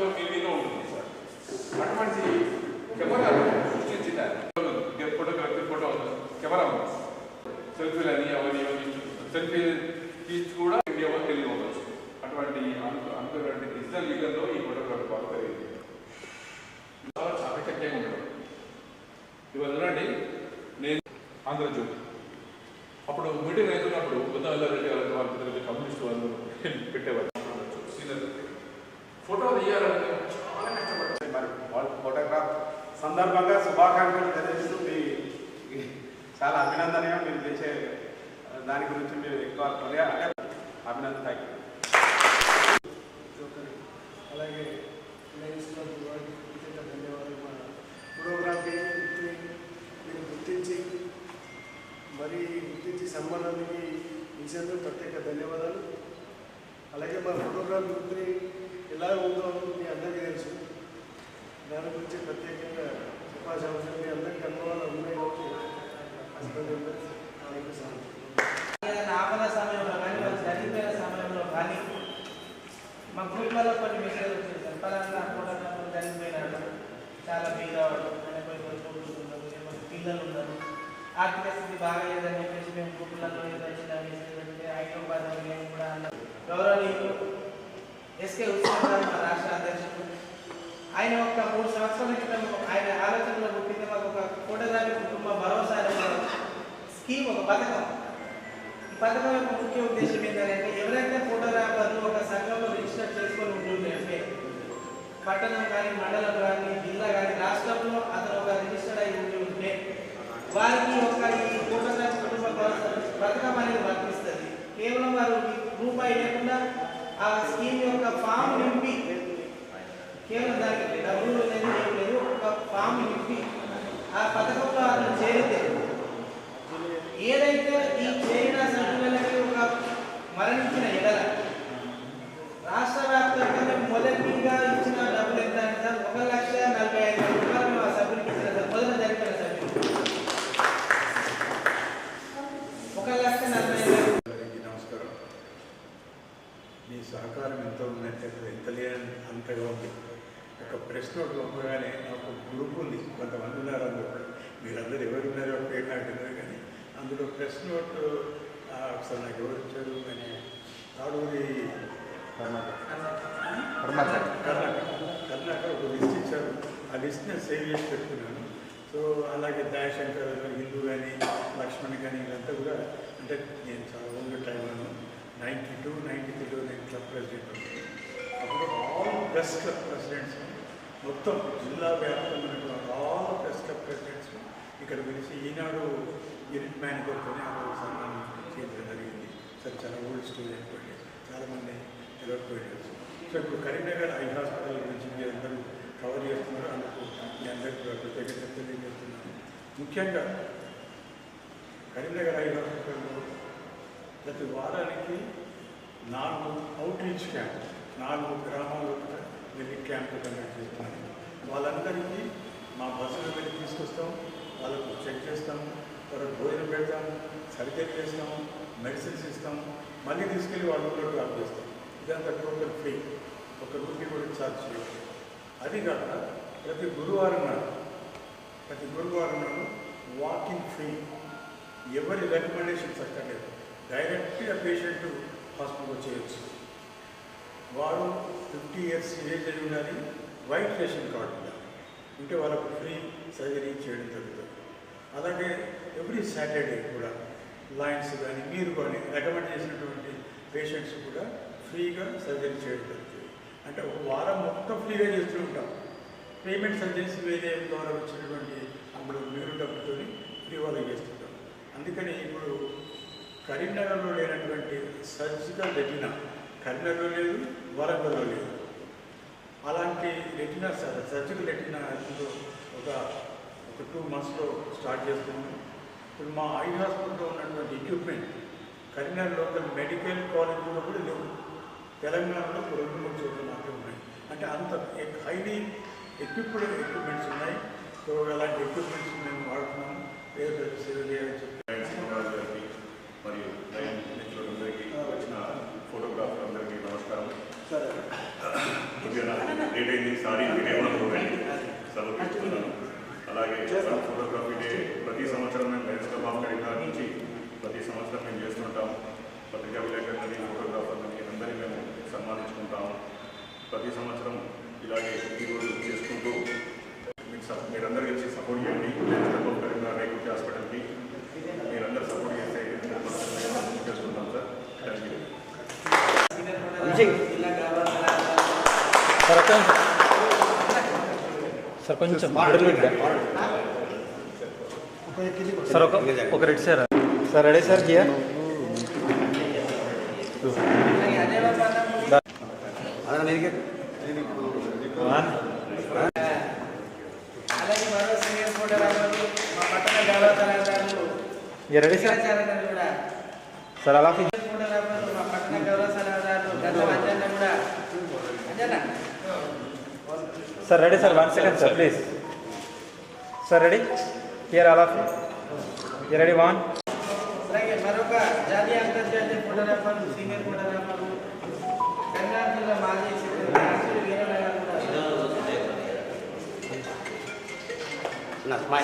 ప్రపంచంలో మీలో ఉంటుంది సార్. అటువంటి కెమెరా సృష్టించింది ఫోటోగ్రఫీ, ఫోటో కెమెరా సెల్ఫీలని అవన్నీ సెల్ఫీ తీసి కూడా ఇండియా వరకు వెళ్ళి ఉండవచ్చు. అటువంటి అనుకున్నటువంటి డిజిటల్ యుగంలో ఈ ఫోటోగ్రఫీ బాగా పెరిగింది. చాలా చాకచక్యంగా ఉండడం. ఇవాళ చూడండి, నేను ఆంధ్రజ్యోతి అప్పుడు మీటింగ్ అవుతున్నప్పుడు బుద్ధవల్లారెడ్డి వాళ్ళ కమ్యూనిస్ట్ వాళ్ళు పెట్టేవారు. ఫోటో తీయాలంటే చాలా కష్టపడతాయి. మరి వాళ్ళ ఫోటోగ్రాఫ్ సందర్భంగా శుభాకాంక్షలు తెలియజేస్తూ మీ చాలా అభినందనీయం. మీరు చేసే దాని గురించి మీరు ఎక్కువ అంటే అభినందన. అలాగే ధన్యవాదాలు. మన ఫోటోగ్రఫీ మీరు గుర్తించి సంబంధానికి విషయంలో ప్రత్యేక ధన్యవాదాలు. అలాగే మన ఫోటోగ్రఫీ వృత్తి ఎలా ఉందో మీ అందరికీ తెలుసు. దాని గురించి ప్రత్యేకంగా చెప్పాల్సిన అవసరం మీ అందరికీ అనుభవాలు ఉన్నాయి. ఆపద సమయంలో కానీ వాళ్ళు చనిపోయిన సమయంలో కానీ మా గ్రూప్లలో కొన్ని మెసేజ్ వచ్చేసారు. పలానా ఫోటోగ్రాఫర్ చనిపోయినాడు, చాలా బీదవాడు, పిల్లలు ఉన్నారు, ఆర్థిక స్థితి బాగాలేదని చెప్పేసి మేము గ్రూపులలో ఏదో చిన్న మెసేజ్ పెడితే హైదరాబాద్ మేము కూడా అన్నారు. గౌరవనీయులు ఎస్కే ఉస్మాన్ గారు మా రాష్ట్ర అధ్యక్షుడు, ఆయన ఒక 3 సంవత్సరాల క్రితం ఆయన ఆలోచనలో పుట్టింది. మాకు ఒక ఫోటోగ్రఫీ కుటుంబ భరోసా స్కీమ్, ఒక పథకం. ఈ పథకం యొక్క ముఖ్య ఉద్దేశం ఏంటంటే ఎవరైతే ఫోటోగ్రాఫర్లు ఒక సంఘంలో రిజిస్టర్ చేసుకొని ఉంటుంటే పట్టణం కానీ, మండలం కానీ, జిల్లా కానీ, రాష్ట్రంలో అతను ఒక రిజిస్టర్డ్ అయి ఉంటే వారికి ఒక ఈ ఫోటోగ్రఫీ కుటుంబ పథకం అనేది వర్తిస్తుంది. కేవలం వారు రూపాయి లేకుండా ఆ స్కీమ్ యొక్క ఫామ్ నింపి, కేవలం దానికి డబ్బులు లేదు ఏం లేదు, ఒక ఫామ్ నింపి ఆ పథకంలో అతను చేరితే ఏదైతే ఈ చేరిన సభ్యులకి ఒక మరణించిన ఎడల రాష్ట్ర వ్యాప్తంగా మొదటిగా ఇచ్చిన డబ్బులు ఎంత అంటే 1,45,000 రూపాయలు ఆ సభ్యునికి ఇచ్చిన సార్. మొదట జరిపిన సభ్యులు 1,45,000. నమస్కారం. మీ సహకారం ఎంత ఉందంటే ఎంత లేని అంతగా ఉంది. ఒక ప్రెస్ నోట్ పంపగానే నాకు గ్రూప్ ఉంది, కొంతమంది ఉన్నారు. అందులో మీరందరూ ఎవరున్నారో పేరు నాకు తెలియదు, కానీ అందులో ప్రెస్ నోట్ అసలు నాకు ఎవరు ఇచ్చారు అని తాడూరి కర్ణాటక ఒక లిస్ట్ ఇచ్చారు. ఆ లిస్ట్ని సేవ్ చేసి పెట్టుకున్నాను. సో అలాగే దయాశంకర్ హిందూ కానీ, లక్ష్మణ్ కానీ, వీళ్ళంతా కూడా అంటే నేను చాలా ఓన్గా టైంలో 92-93లో నేను క్లబ్ ప్రెసిడెంట్ ఉన్నాను. అప్పుడు ఆల్ ప్రెస్ క్లబ్ ప్రెసిడెంట్స్ మొత్తం జిల్లా వ్యాప్తంగా ఉన్నటువంటి ఆల్ ప్రెస్ క్లబ్ ప్రెసిడెంట్స్ ఇక్కడ పిలిచి ఈనాడు యూనిట్ మేనేజర్తో సన్మానం చేయడం జరిగింది. సార్ చాలా ఓల్డ్ స్టోరీ అనుకోండి, చాలామంది తెలియకపోయారు. సో ఇప్పుడు కరీంనగర్ ఐ హాస్పిటల్ గురించి మీరు అందరూ కవర్ చేస్తున్నారు. అందుకు మీ అందరికీ ప్రత్యేకత తెలియజేస్తున్నాను. ముఖ్యంగా కరీంనగర్ ఐ హాస్పిటల్లో ప్రతి వారానికి 4 అవుట్రీచ్ క్యాంప్, 4 గ్రామాల్లో వెళ్ళి క్యాంపు కండక్ట్ చేస్తున్నాను. వాళ్ళందరికీ మా బస్సులో వెళ్ళి తీసుకొస్తాం, వాళ్ళకు చెక్ చేస్తాము, తర్వాత భోజనం పెడతాము, సర్జరీ చేస్తాము, మెడిసిన్స్ ఇస్తాము, మళ్ళీ తీసుకెళ్ళి వాళ్ళ ఊళ్ళో డ్రాప్ చేస్తాం. ఇదంతా టోటల్ ఫ్రీ, ఒక రూపీ కూడా ఛార్జ్ చేయాలి. అది కాక ప్రతి గురువారం నాడు వాకింగ్ ఫ్రీ, ఎవరి రికమెండేషన్స్ అక్కర్లేదు, డైరెక్ట్గా పేషెంట్ హాస్పిటల్కి చేయొచ్చు. వారు 50 years ఏజ్ అయి ఉండాలి, వైట్ రేషన్ కార్డు ఉండాలి, ఉంటే వాళ్ళకు ఫ్రీ సర్జరీ చేయడం జరుగుతుంది. అలాగే ఎవ్రీ సాటర్డే కూడా లైన్స్ కానీ మీరు కానీ రికమెండ్ చేసినటువంటి పేషెంట్స్ కూడా ఫ్రీగా సర్జరీ చేయడం జరుగుతుంది. అంటే ఒక వారం మొత్తం ఫ్రీగా చేస్తూ ఉంటాం. పేమెంట్ సర్జరీస్ వేరే ద్వారా వచ్చినటువంటి అందులో మీరు డబ్బుతో ఫ్రీ వాళ్ళకి చేస్తుంటాం. అందుకని ఇప్పుడు కరీంనగర్లో లేనటువంటి సర్జికల్ రెటినా కరీంనగర్లో లేదు, వరంగల్లో లేదు. అలాంటి రెటినా సర్జికల్ రెటినా ఒక 2 monthsలో స్టార్ట్ చేస్తున్నాము. ఇప్పుడు మా ఐ హాస్పిటల్లో ఉన్నటువంటి ఎక్విప్మెంట్ కరీంనగర్ లోకల్ మెడికల్ కాలేజీలో కూడా లేవు. తెలంగాణలో 2-3 చోట్ల మాత్రమే ఉన్నాయి. అంటే అంత హైలీ ఎక్విప్మెంట్స్ ఉన్నాయి. సో అలాంటి ఎక్విప్మెంట్స్ మేము వాడుతున్నాము. పేరు సేవ చేయాలని చెప్పి మరియు మిత్రులందరికీ వచ్చిన ఫోటోగ్రాఫర్లందరికీ నమస్కారం. వచ్చిన లేట్ అయింది సారీ మీరేమనుకోకండి సెలవు తీసుకున్నాను. అలాగే ఫోటోగ్రఫీ డే ప్రతి సంవత్సరం మేము లయన్స్ క్లబ్ ఆఫ్ కరీంనగర్ నుంచి ప్రతి సంవత్సరం మేము చేస్తుంటాం. పత్రికా విలేకరులని ఫోటోగ్రాఫర్లని అందరినీ మేము సన్మానించుకుంటాము. ప్రతి సంవత్సరం ఇలాగే ఈరోజు చేసుకుంటూ మీరందరూ కలిసి సపోర్ట్ చేయండి. లయన్స్ క్లబ్ ఆఫ్ కరీంనగర్ రైతుకి హాస్పిటల్కి మీరందరూ సపోర్ట్ చేస్తే చేసుకుంటాం సార్. Thank you. సార్ కొంచెం సార్ ఒక red sir sir ready sir Kia అలాగే మరో సీనియర్ ఫోటోగ్రాఫర్లు మా పట్టణ గౌరవ సలహాదారులు రెడీ సార్ కూడా సార్ అలా ఫోటోగ్రాఫర్లు మా పట్టణ గౌరవ సలహాదారులు గంట అంజన్న కూడా Anjanna sir ready sir 1 second sir please sir ready here all of you ready 1. అలాగే మరొక జాతీయ అంతర్జాతీయ ఫోటోగ్రాఫర్లు సీనియర్ ఫోటోగ్రాఫర్లు కరీంనగర్ జిల్లా మాజీ సెక్రటరీ వీరన్న గారు కూడా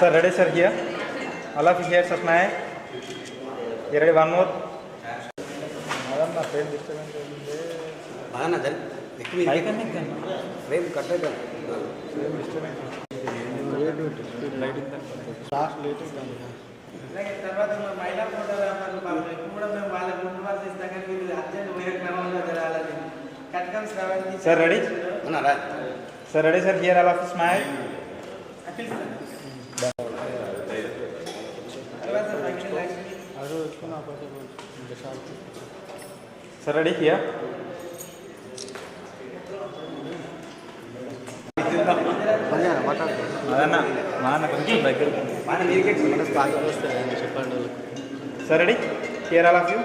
Sir, ready, sir, here. All of you here, sir, smile. You ready? One more. అలాగే తర్వాత మా మహిళా ఫోటోగ్రాఫర్లు ఎక్కువ కూడా మేము వాళ్ళకి ముందు వాళ్ళు ఇస్తాం కానీ వీళ్ళు అర్జెంట్ వేరే క్రమంలో జరగాలని కట్కం Shravani Sir, ready? Sir, ready, sir, here, all of you smile. Sir, ready, here. Sir, ready? Here, all of you.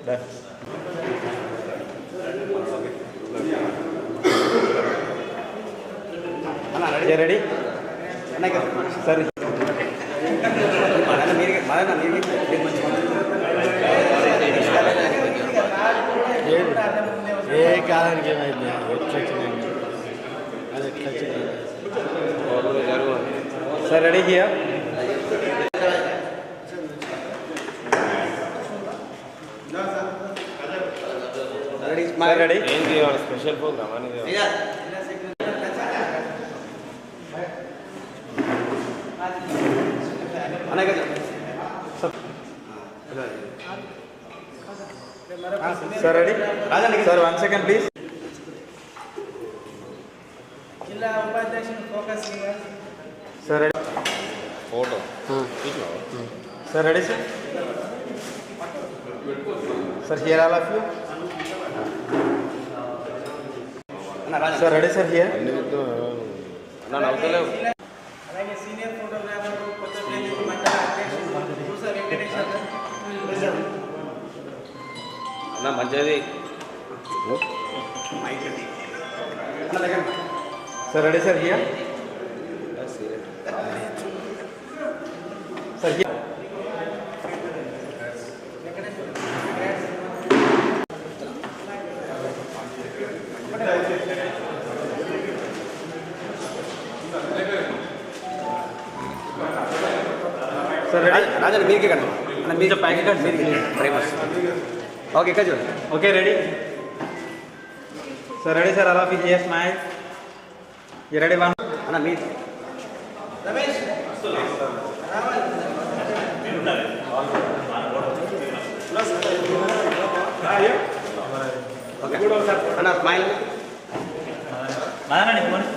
Done. You ready? Sir. ఏ కాలానికి ఏమైంది ఎట్లా వచ్చినాయి అది ఎట్లా వచ్చినాయి Sir, ready, here. Sir, ready? Special program అనేది Sir, ready? Sir, 1 second, please. జిల్లా ఉపాధ్యక్షులు focus Sir, ready? Photo Sir, ready, sir? Sir, here, all of you. Sir, ready, sir, here. నవ్వుతలేవు అలాగే సీనియర్ ఫోటోగ్రాఫర్ కొత్తపల్లి మండల అధ్యక్షులు పూస వెంకటేశ్వర అన్న మంచిది Sir, ready, sir, here. Sir, here. Sir, ready? Rajan మీకే కన్నా అన్న మీరు ప్యాకెట్ కట్ ఫేమస్ ఓకే ఇక్కడ చూడండి Okay, ready? Sir, ready, sir, all of you here, smile. You ready, 1? అన్న మీ రమేష్ ఓకే అన్న స్మైల్ Madam,